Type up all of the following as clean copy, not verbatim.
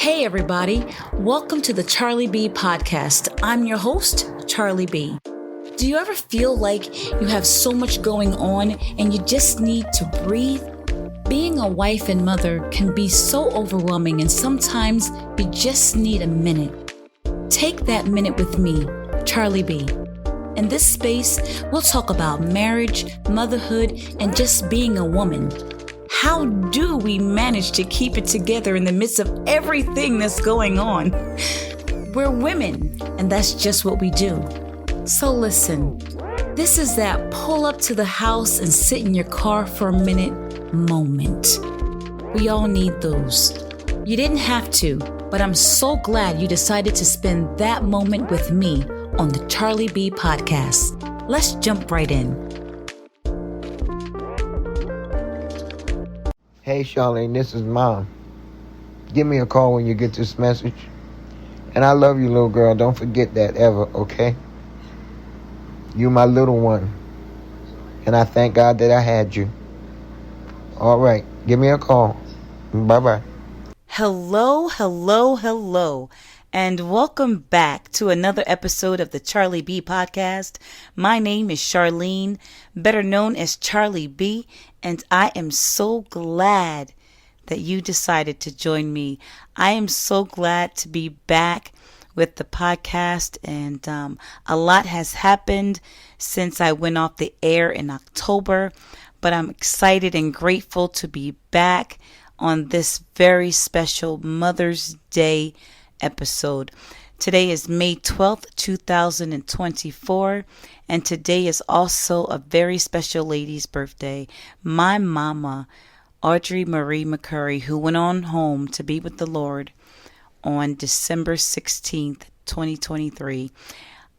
Hey everybody, welcome to the CharlieB podcast. I'm your host, CharlieB. Do you ever feel like you have so much going on and you just need to breathe? Being a wife and mother can be so overwhelming, and sometimes you just need a minute. Take that minute with me, CharlieB. In this space, we'll talk about marriage, motherhood, and just being a woman. How do we manage to keep it together in the midst of everything that's going on? We're women, and that's just what we do. So listen, this is that pull up to the house and sit in your car for a minute moment. We all need those. You didn't have to, but I'm so glad you decided to spend that moment with me on the CharlieB podcast. Let's jump right in. Hey Charlene, this is Mom. Give me a call when you get this message. And I love you, little girl. Don't forget that ever, okay? You my little one. And I thank God that I had you. All right, give me a call. Bye-bye. Hello, and welcome back to another episode of the CharlieB podcast. My name is Charlene, better known as CharlieB, and I am so glad that you decided to join me. I am so glad to be back with the podcast, and a lot has happened since I went off the air in October, but I'm excited and grateful to be back on this very special Mother's Day episode. Today is May 12th, 2024, and today is also a very special lady's birthday. My mama, Audrey Marie McCurry, who went on home to be with the Lord on December 16th, 2023.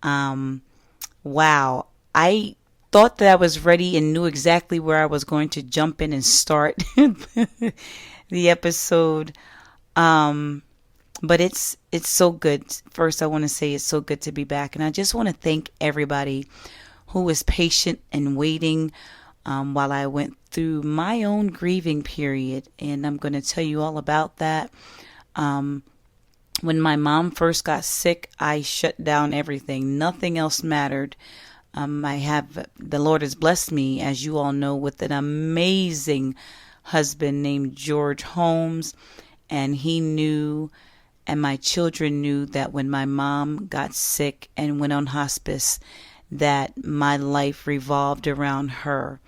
Wow. I thought that I was ready and knew exactly where I was going to jump in and start the episode. But it's so good. First, I want to say it's so good to be back. And I just want to thank everybody who was patient and waiting while I went through my own grieving period. And I'm going to tell you all about that. When my mom first got sick, I shut down everything. Nothing else mattered. The Lord has blessed me, as you all know, with an amazing husband named George Holmes. And he knew, and my children knew, that when my mom got sick and went on hospice, that my life revolved around her.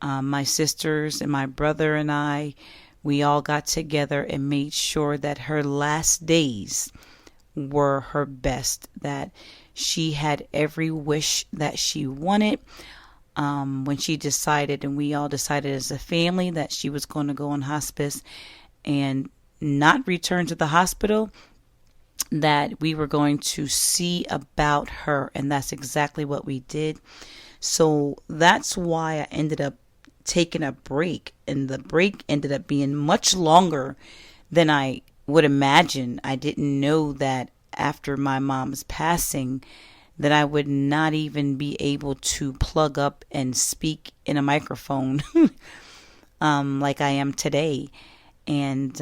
My sisters and my brother and I, we all got together and made sure that her last days were her best, that she had every wish that she wanted. When she decided, and we all decided as a family, that she was going to go on hospice and not return to the hospital, that we were going to see about her. And that's exactly what we did. So that's why I ended up taking a break. And the break ended up being much longer than I would imagine. I didn't know that after my mom's passing that I would not even be able to plug up and speak in a microphone like I am today. And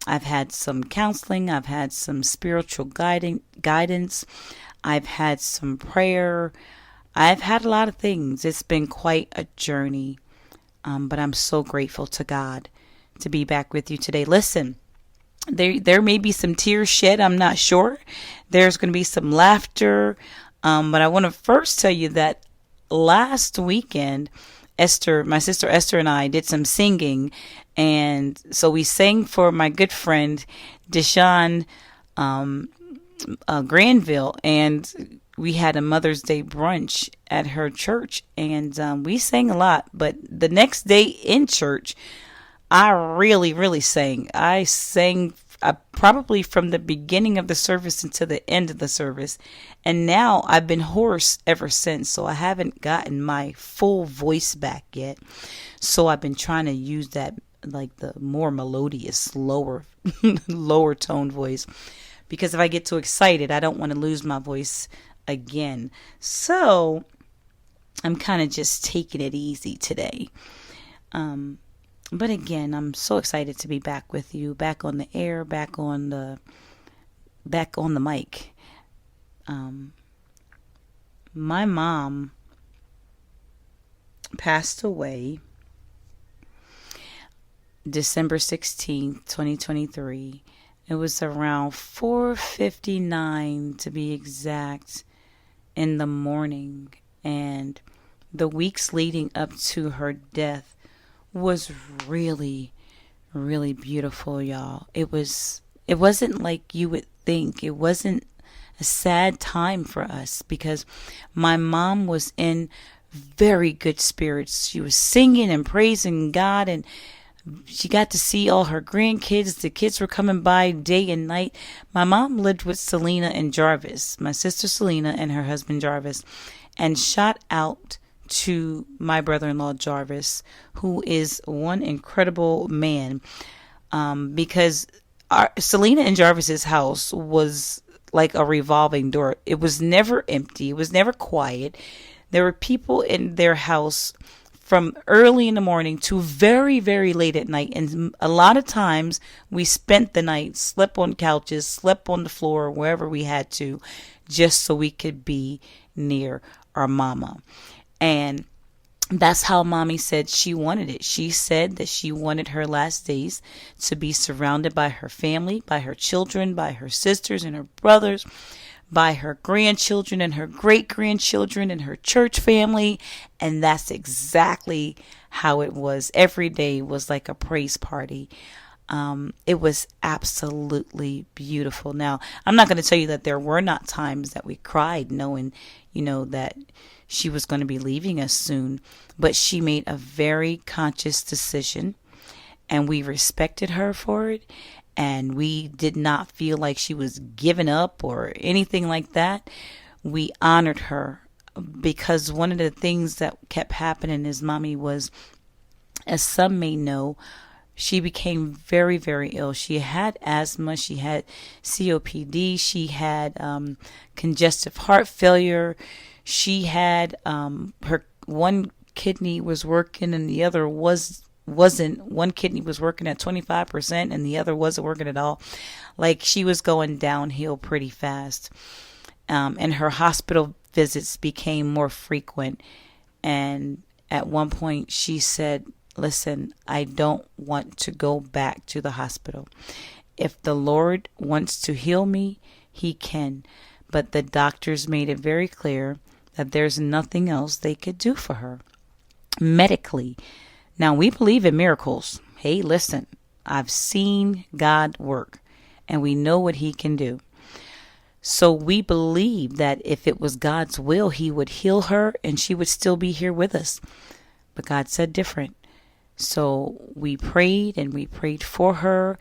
I've had some counseling. I've had some spiritual guidance. I've had some prayer. I've had a lot of things. It's been quite a journey. But I'm so grateful to God to be back with you today. Listen, there may be some tears shed. I'm not sure. There's going to be some laughter. But I want to first tell you that last weekend, my sister Esther and I did some singing. And so we sang for my good friend, Deshawn Granville. And we had a Mother's Day brunch at her church. And we sang a lot. But the next day in church, I really, really sang. I sang probably from the beginning of the service until the end of the service. And now I've been hoarse ever since. So I haven't gotten my full voice back yet. So I've been trying to use that, like the more melodious, lower tone voice. Because if I get too excited, I don't want to lose my voice again. So I'm kind of just taking it easy today. But again, I'm so excited to be back with you, back on the air, back on the mic. Um, my mom passed away December 16th, 2023. It was around 4:59 to be exact in the morning, and the weeks leading up to her death was really, really beautiful, y'all. It wasn't like you would think. It wasn't a sad time for us because my mom was in very good spirits. She was singing and praising God, and she got to see all her grandkids. The kids were coming by day and night. My mom lived with Selena and Jarvis, my sister Selena and her husband Jarvis. And shout out to my brother-in-law Jarvis, who is one incredible man. Because Selena and Jarvis's house was like a revolving door. It was never empty. It was never quiet. There were people in their house from early in the morning to very, very late at night. And a lot of times we spent the night, slept on couches, slept on the floor, wherever we had to, just so we could be near our mama. And that's how mommy said she wanted it. She said that she wanted her last days to be surrounded by her family, by her children, by her sisters and her brothers, by her grandchildren and her great grandchildren and her church family. And that's exactly how it was. Every day was like a praise party. It was absolutely beautiful. Now, I'm not going to tell you that there were not times that we cried knowing, that she was going to be leaving us soon, but she made a very conscious decision and we respected her for it. And we did not feel like she was giving up or anything like that. We honored her because one of the things that kept happening is mommy was, as some may know, she became very, very ill. She had asthma, she had COPD, she had congestive heart failure. She had her one kidney was working and the other wasn't. One kidney was working at 25% and the other wasn't working at all. Like she was going downhill pretty fast. And her hospital visits became more frequent. And at one point she said, listen, I don't want to go back to the hospital. If the Lord wants to heal me, he can. But the doctors made it very clear that there's nothing else they could do for her medically. Now, we believe in miracles. Hey, listen, I've seen God work, and we know what he can do. So we believe that if it was God's will, he would heal her, and she would still be here with us. But God said different. So we prayed, and we prayed for her,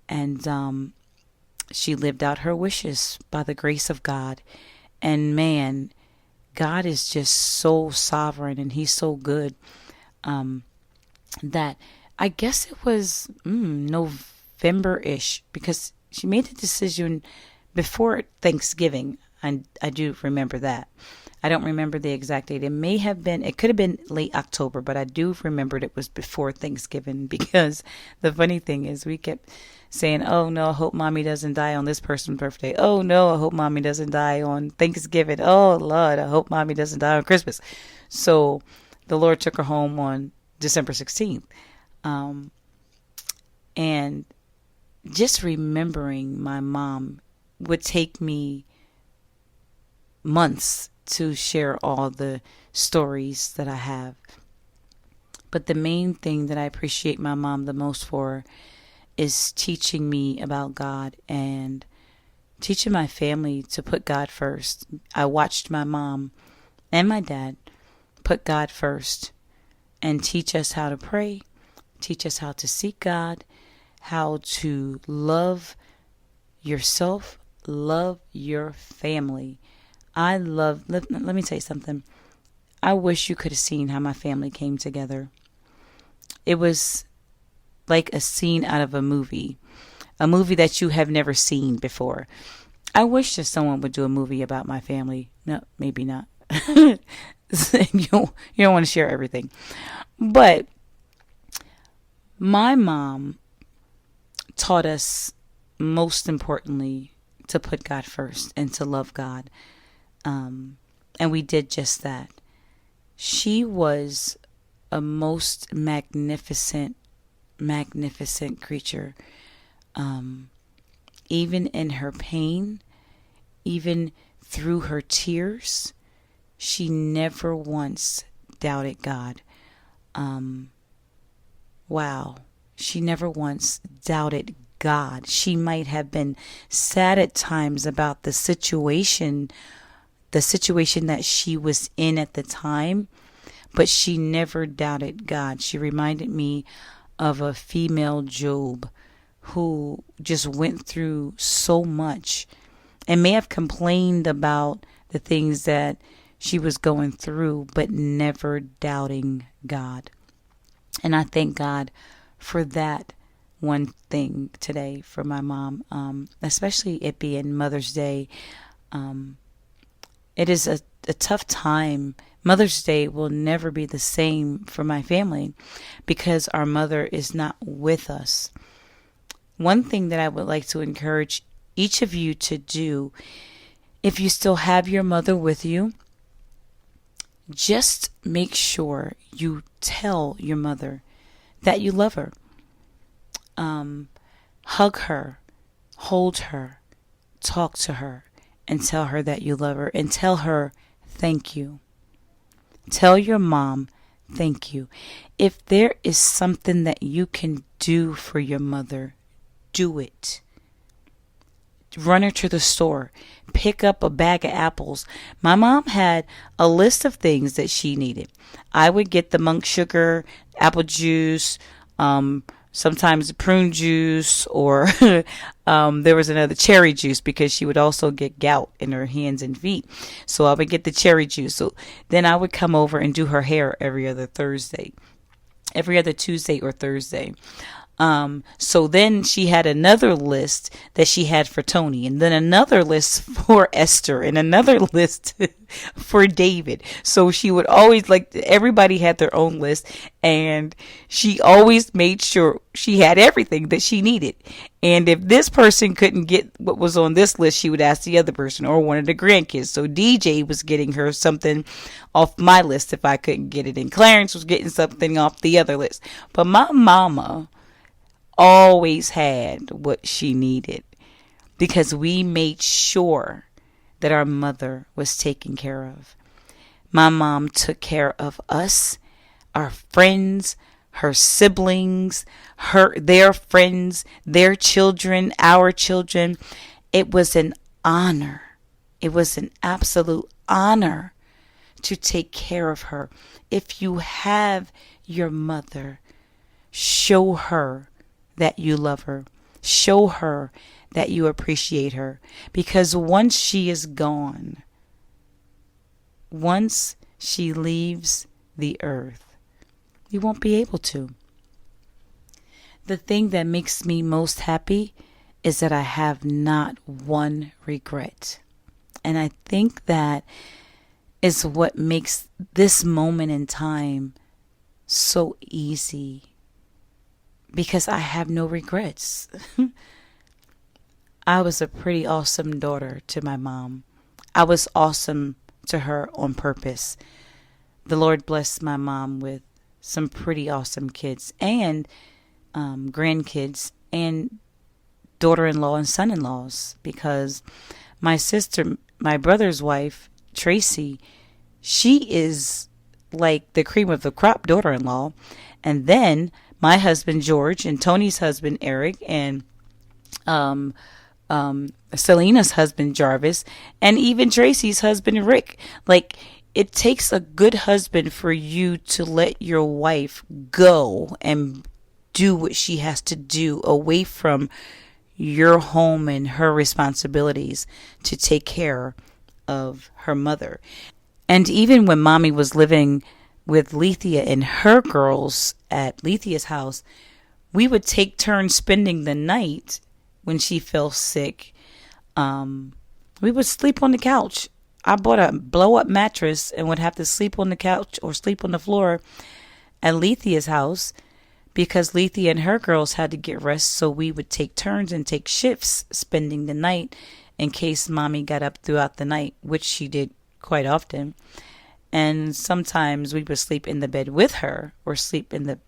and she lived out her wishes by the grace of God. And man, God is just so sovereign, and he's so good. That I guess it was November-ish, because she made the decision before Thanksgiving. And I do remember that. I don't remember the exact date. It could have been late October, but I do remember it was before Thanksgiving, because the funny thing is we kept saying, oh no, I hope mommy doesn't die on this person's birthday. Oh no, I hope mommy doesn't die on Thanksgiving. Oh Lord, I hope mommy doesn't die on Christmas. So the Lord took her home on December 16th. And just remembering my mom would take me months to share all the stories that I have. But the main thing that I appreciate my mom the most for is teaching me about God and teaching my family to put God first. I watched my mom and my dad put God first and teach us how to pray, teach us how to seek God, how to love yourself, love your family. Let me tell you something. I wish you could have seen how my family came together. It was like a scene out of a movie that you have never seen before. I wish that someone would do a movie about my family. No, maybe not. You don't want to share everything. But My mom taught us, most importantly, to put God first and to love God. And we did just that. She was a most magnificent, magnificent creature. Even in her pain, even through her tears, she never once doubted God. Wow. She never once doubted God. She might have been sad at times about the situation that she was in at the time, but she never doubted God. She reminded me of a female Job who just went through so much and may have complained about the things that she was going through, but never doubting God. And I thank God for that one thing today for my mom, especially it being Mother's Day. It is a tough time. Mother's Day will never be the same for my family because our mother is not with us. One thing that I would like to encourage each of you to do, if you still have your mother with you, just make sure you tell your mother that you love her. Hug her, hold her, talk to her, and tell her that you love her, and tell her thank you. Tell your mom thank you. If there is something that you can do for your mother, do it. Run her to the store. Pick up a bag of apples. My mom had a list of things that she needed. I would get the monk sugar, apple juice, sometimes prune juice, or there was another cherry juice because she would also get gout in her hands and feet. So I would get the cherry juice. So then I would come over and do her hair every other Tuesday or Thursday. So then she had another list that she had for Tony, and then another list for Esther, and another list for David. So she would always, like, everybody had their own list, and she always made sure she had everything that she needed. And if this person couldn't get what was on this list, she would ask the other person or one of the grandkids. So DJ was getting her something off my list if I couldn't get it, and Clarence was getting something off the other list. But my mama always had what she needed because we made sure that our mother was taken care of. My mom took care of us, our friends, her siblings, their friends, their children, our children. It was an honor. It was an absolute honor to take care of her. If you have your mother, show her that you love her. Show her that you appreciate her. Because once she is gone, once she leaves the earth, you won't be able to. The thing that makes me most happy is that I have not one regret. And I think that is what makes this moment in time so easy. Because I have no regrets. I was a pretty awesome daughter to my mom. I was awesome to her on purpose. The Lord blessed my mom with some pretty awesome kids and grandkids and daughter-in-law and son-in-laws, because my brother's wife, Tracy, she is like the cream of the crop daughter-in-law. And then my husband, George, and Tony's husband, Eric, and Selena's husband, Jarvis, and even Tracy's husband, Rick. Like, it takes a good husband for you to let your wife go and do what she has to do away from your home and her responsibilities to take care of her mother. And even when Mommy was living with Lethea and her girls at Lethea's house, we would take turns spending the night when she fell sick. We would sleep on the couch. I bought a blow-up mattress and would have to sleep on the couch or sleep on the floor at Lethea's house because Letha and her girls had to get rest, so we would take turns and take shifts spending the night in case mommy got up throughout the night, which she did quite often. And sometimes we would sleep in the bed with her or sleep in the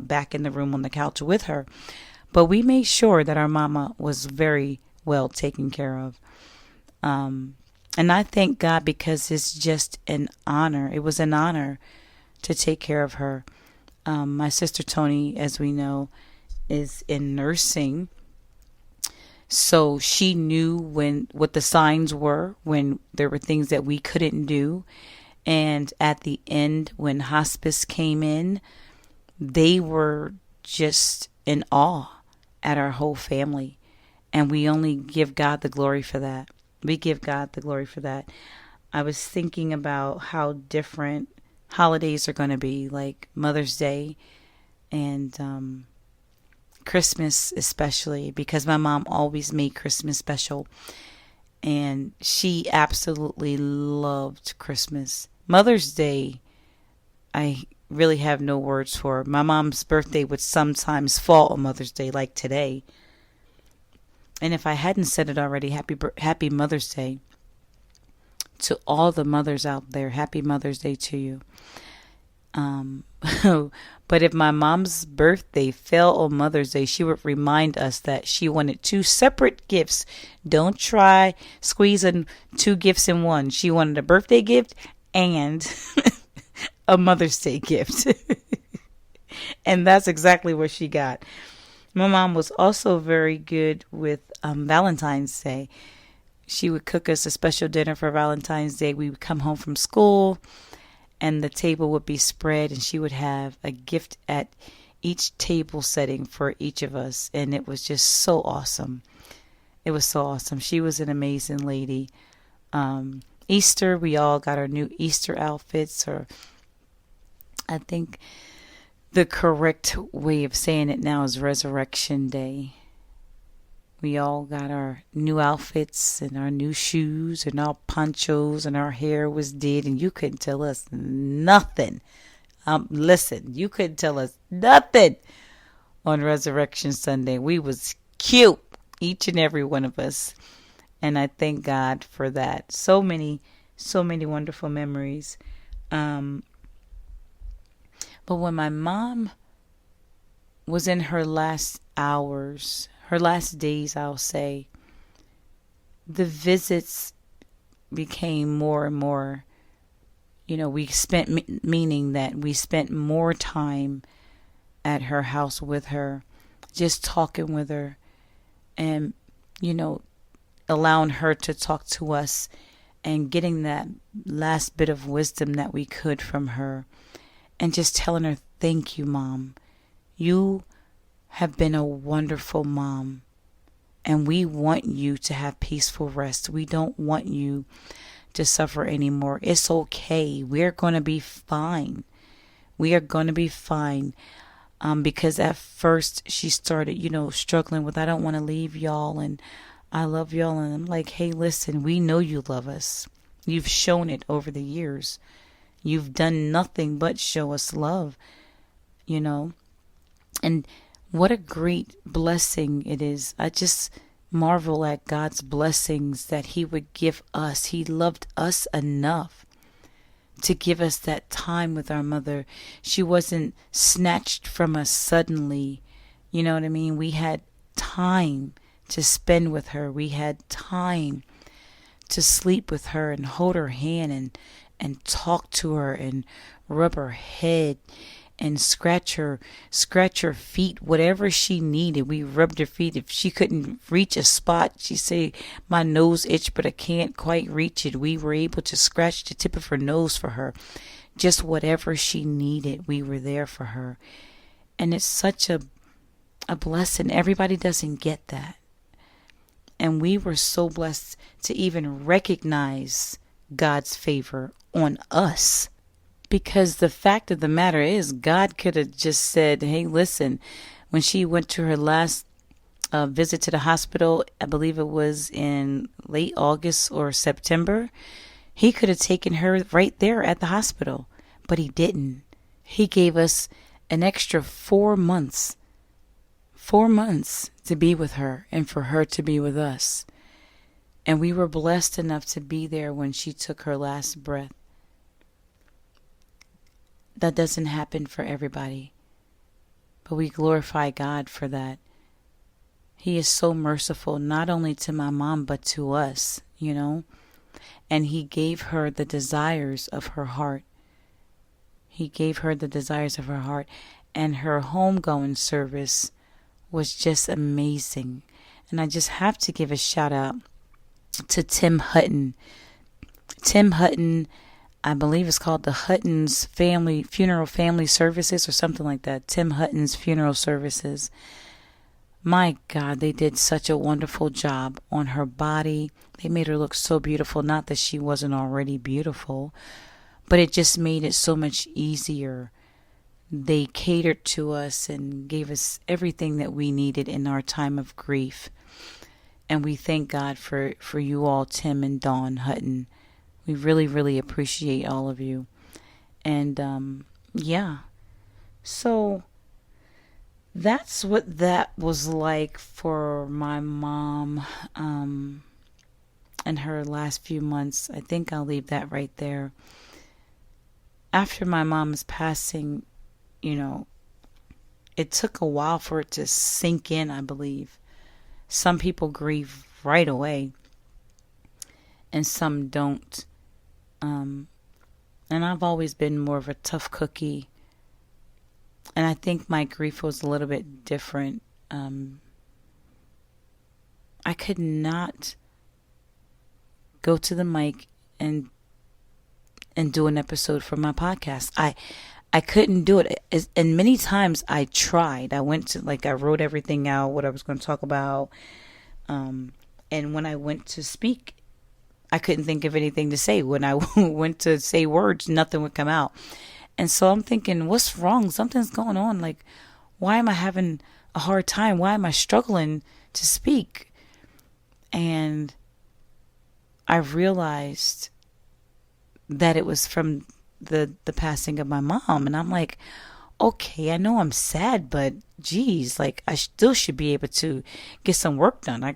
back in the room on the couch with her. But we made sure that our mama was very well taken care of. And I thank God because it's just an honor. It was an honor to take care of her. My sister Tony, as we know, is in nursing. So she knew what the signs were when there were things that we couldn't do. And at the end, when hospice came in, they were just in awe at our whole family. And we only give God the glory for that. We give God the glory for that. I was thinking about how different holidays are going to be, like Mother's Day and Christmas especially, because my mom always made Christmas special. And she absolutely loved Christmas. Mother's Day, I really have no words for. My mom's birthday would sometimes fall on Mother's Day, like today. And if I hadn't said it already, happy Mother's Day to all the mothers out there. Happy Mother's Day to you. But if my mom's birthday fell on Mother's Day, she would remind us that she wanted 2 separate gifts. Don't try squeezing 2 gifts in one. She wanted a birthday gift and a Mother's Day gift. And that's exactly what she got. My mom was also very good with Valentine's Day. She would cook us a special dinner for Valentine's Day. We would come home from school and the table would be spread and she would have a gift at each table setting for each of us. And it was just so awesome. It was so awesome. She was an amazing lady. Easter, we all got our new Easter outfits, or I think the correct way of saying it now is Resurrection Day. We all got our new outfits and our new shoes and our ponchos, and our hair was did, and you couldn't tell us nothing. Listen, you couldn't tell us nothing on Resurrection Sunday. We was cute, each and every one of us. And I thank God for that. So many wonderful memories. But when my mom was in her last hours, her last days, I'll say, the visits became more and more, meaning that we spent more time at her house with her, just talking with her and, allowing her to talk to us and getting that last bit of wisdom that we could from her. And just telling her, thank you, Mom. You have been a wonderful mom. And we want you to have peaceful rest. We don't want you to suffer anymore. It's okay. We're going to be fine. We are going to be fine. Because at first she started, struggling with, I don't want to leave y'all and I love y'all. And I'm like, hey, listen, we know you love us. You've shown it over the years. You've done nothing but show us love, And what a great blessing it is. I just marvel at God's blessings that He would give us. He loved us enough to give us that time with our mother. She wasn't snatched from us suddenly. You know what I mean? We had time to spend with her. We had time to sleep with her and hold her hand and talk to her and rub her head and scratch her feet, whatever she needed. We rubbed her feet. If she couldn't reach a spot, she'd say, my nose itched, but I can't quite reach it. We were able to scratch the tip of her nose for her. Just whatever she needed, we were there for her. And it's such a blessing. Everybody doesn't get that. And we were so blessed to even recognize God's favor on us. Because the fact of the matter is, God could have just said, hey, listen, when she went to her last visit to the hospital, I believe it was in late August or September, He could have taken her right there at the hospital. But He didn't. He gave us an extra 4 months, 4 months to be with her and for her to be with us. And we were blessed enough to be there when she took her last breath. That doesn't happen for everybody, but we glorify God for that. He is so merciful, not only to my mom, but to us, and he gave her the desires of her heart. He gave her the desires of her heart, and her homegoing service was just amazing. And I just have to give a shout out to Tim Hutton. Tim Hutton, I believe it's called the Hutton's Funeral Family Services or something like that. Tim Hutton's Funeral Services. My God, they did such a wonderful job on her body. They made her look so beautiful. Not that she wasn't already beautiful, but it just made it so much easier. They catered to us and gave us everything that we needed in our time of grief. And we thank God for you all, Tim and Dawn Hutton. We really, really appreciate all of you. And yeah, so that's what that was like for my mom and her last few months. I think I'll leave that right there. After my mom's passing, it took a while for it to sink in, I believe. Some people grieve right away and some don't. And I've always been more of a tough cookie. And I think my grief was a little bit different. I could not go to the mic and do an episode for my podcast. I couldn't do it. And many times I tried. I wrote everything out, what I was going to talk about. And when I went to speak, I couldn't think of anything to say. When I went to say words, nothing would come out. And so I'm thinking, what's wrong? Something's going on. Like, why am I having a hard time? Why am I struggling to speak? And I realized that it was from the passing of my mom. And I'm like, okay, I know I'm sad, but geez, like I still should be able to get some work done. I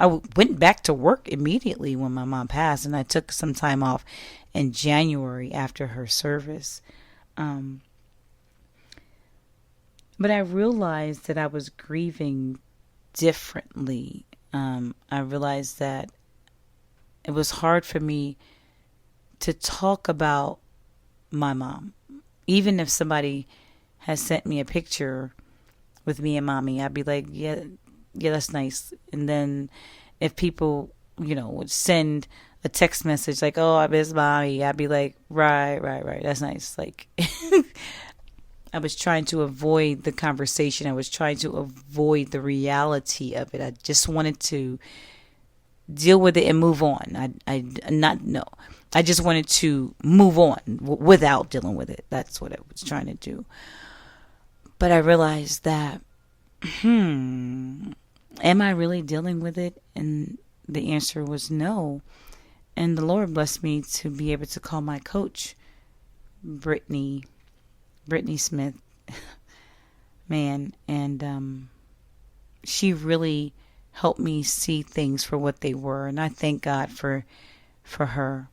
went back to work immediately when my mom passed, and I took some time off in January after her service. But I realized that I was grieving differently. I realized that it was hard for me to talk about my mom. Even if somebody has sent me a picture with me and mommy, I'd be like, yeah, that's nice. And then if people, would send a text message like, oh, I miss mommy, I'd be like, right, that's nice. Like, I was trying to avoid the conversation. I was trying to avoid the reality of it. I just wanted to deal with it and move on. I just wanted to move on without dealing with it. That's what I was trying to do. But I realized that, am I really dealing with it? And the answer was no. And the Lord blessed me to be able to call my coach, Brittany Smith, man. And she really helped me see things for what they were. And I thank God for her.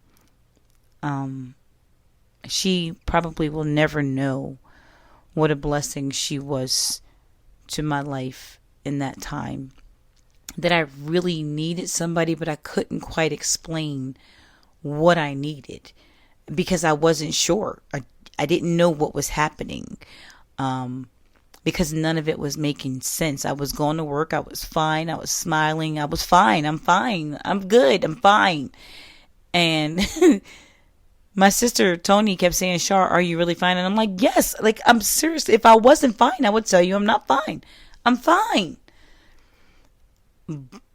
She probably will never know what a blessing she was to my life in that time. That I really needed somebody, but I couldn't quite explain what I needed because I wasn't sure. I didn't know what was happening because none of it was making sense. I was going to work. I was fine. I was smiling. I was fine. I'm fine. I'm good. I'm fine. And my sister Tony kept saying, Char, are you really fine? And I'm like, yes. Like, I'm serious. If I wasn't fine, I would tell you I'm not fine. I'm fine.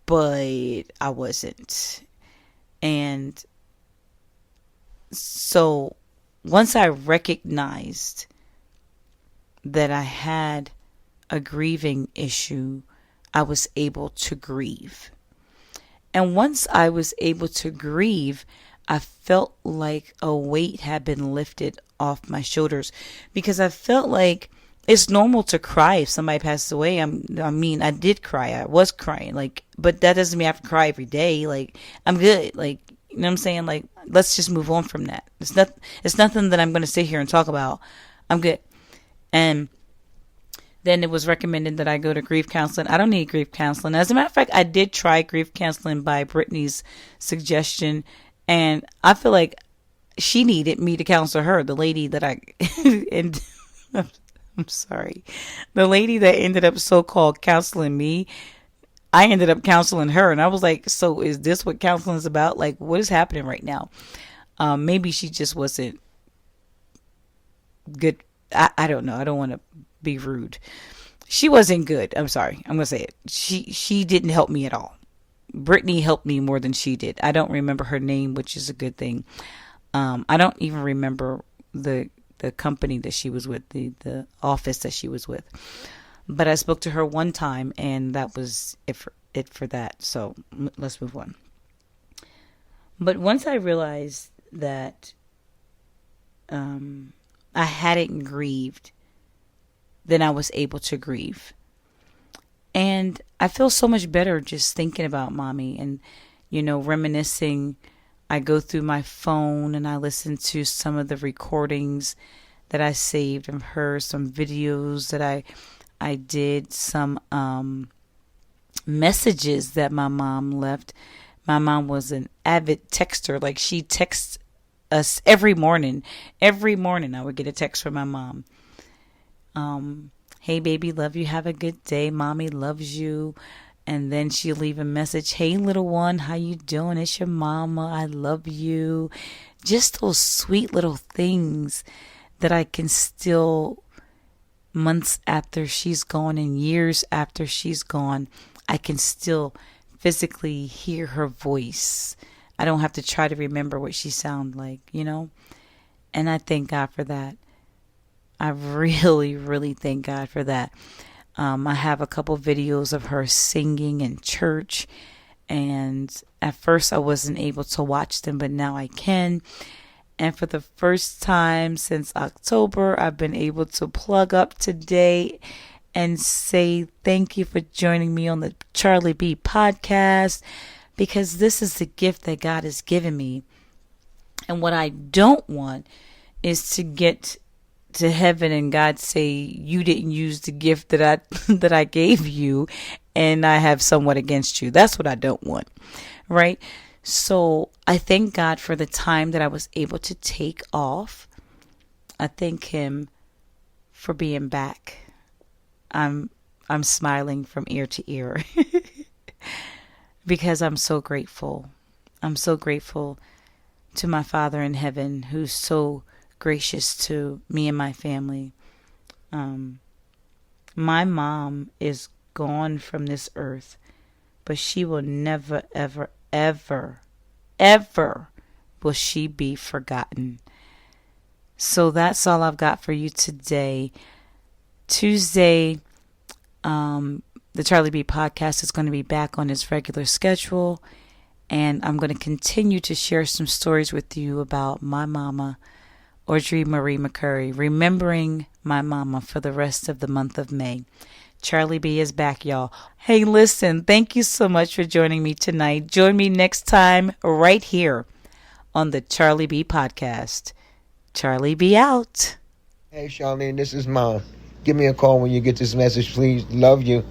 But I wasn't. And so once I recognized that I had a grieving issue, I was able to grieve. And once I was able to grieve, I felt like a weight had been lifted off my shoulders because I felt like it's normal to cry if somebody passes away. I did cry. I was crying. Like, but that doesn't mean I have to cry every day. Like, I'm good. Like, you know what I'm saying? Like, let's just move on from that. It's nothing that I'm going to sit here and talk about. I'm good. And then it was recommended that I go to grief counseling. I don't need grief counseling. As a matter of fact, I did try grief counseling by Brittany's suggestion. And I feel like she needed me to counsel her. The lady that and I'm sorry. The lady that ended up so-called counseling me, I ended up counseling her. And I was like, so is this what counseling is about? Like, what is happening right now? Maybe she just wasn't good. I don't know. I don't want to be rude. She wasn't good. I'm sorry. I'm going to say it. She didn't help me at all. Brittany helped me more than she did. I don't remember her name, which is a good thing. I don't even remember the company that she was with, the office that she was with. But I spoke to her one time, and that was it for that. So let's move on. But once I realized that I hadn't grieved, then I was able to grieve. And I feel so much better just thinking about mommy and, reminiscing. I go through my phone and I listen to some of the recordings that I saved of her, some videos that I did, some messages that my mom left. My mom was an avid texter. Like, she texts us every morning. Every morning I would get a text from my mom. Hey baby, love you. Have a good day. Mommy loves you. And then she'll leave a message. Hey little one, how you doing? It's your mama. I love you. Just those sweet little things that I can still, months after she's gone and years after she's gone, I can still physically hear her voice. I don't have to try to remember what she sounded like, And I thank God for that. I really, really thank God for that. I have a couple videos of her singing in church, and at first I wasn't able to watch them, but now I can. And for the first time since October, I've been able to plug up today and say thank you for joining me on the CharlieB podcast, because this is the gift that God has given me. And what I don't want is to get to heaven and God say, you didn't use the gift that I gave you, and I have somewhat against you. That's what I don't want, right? So I thank God for the time that I was able to take off. I thank Him for being back. I'm smiling from ear to ear because I'm so grateful. I'm so grateful to my Father in heaven, who's so gracious to me and my family. My mom is gone from this earth, but she will never, ever, ever, ever will she be forgotten. So that's all I've got for you today. Tuesday, the CharlieB podcast is going to be back on its regular schedule, and I'm going to continue to share some stories with you about my mama, Audrey Marie McCurry, remembering my mama for the rest of the month of May. CharlieB is back, y'all. Hey, listen, thank you so much for joining me tonight. Join me next time right here on the CharlieB podcast. CharlieB out. Hey, Charlene, this is Mom. Give me a call when you get this message, please. Love you.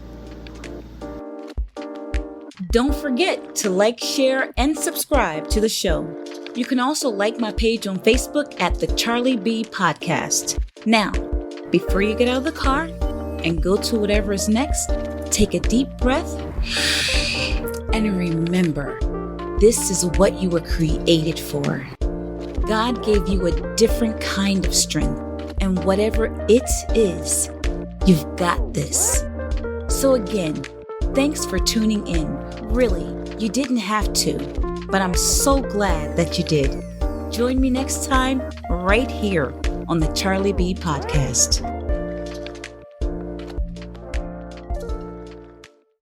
Don't forget to like, share, and subscribe to the show. You can also like my page on Facebook at the CharlieB Podcast. Now, before you get out of the car and go to whatever is next, take a deep breath and remember, this is what you were created for. God gave you a different kind of strength, and whatever it is, you've got this. So again, thanks for tuning in. Really, you didn't have to, but I'm so glad that you did. Join me next time right here on the CharlieB Podcast.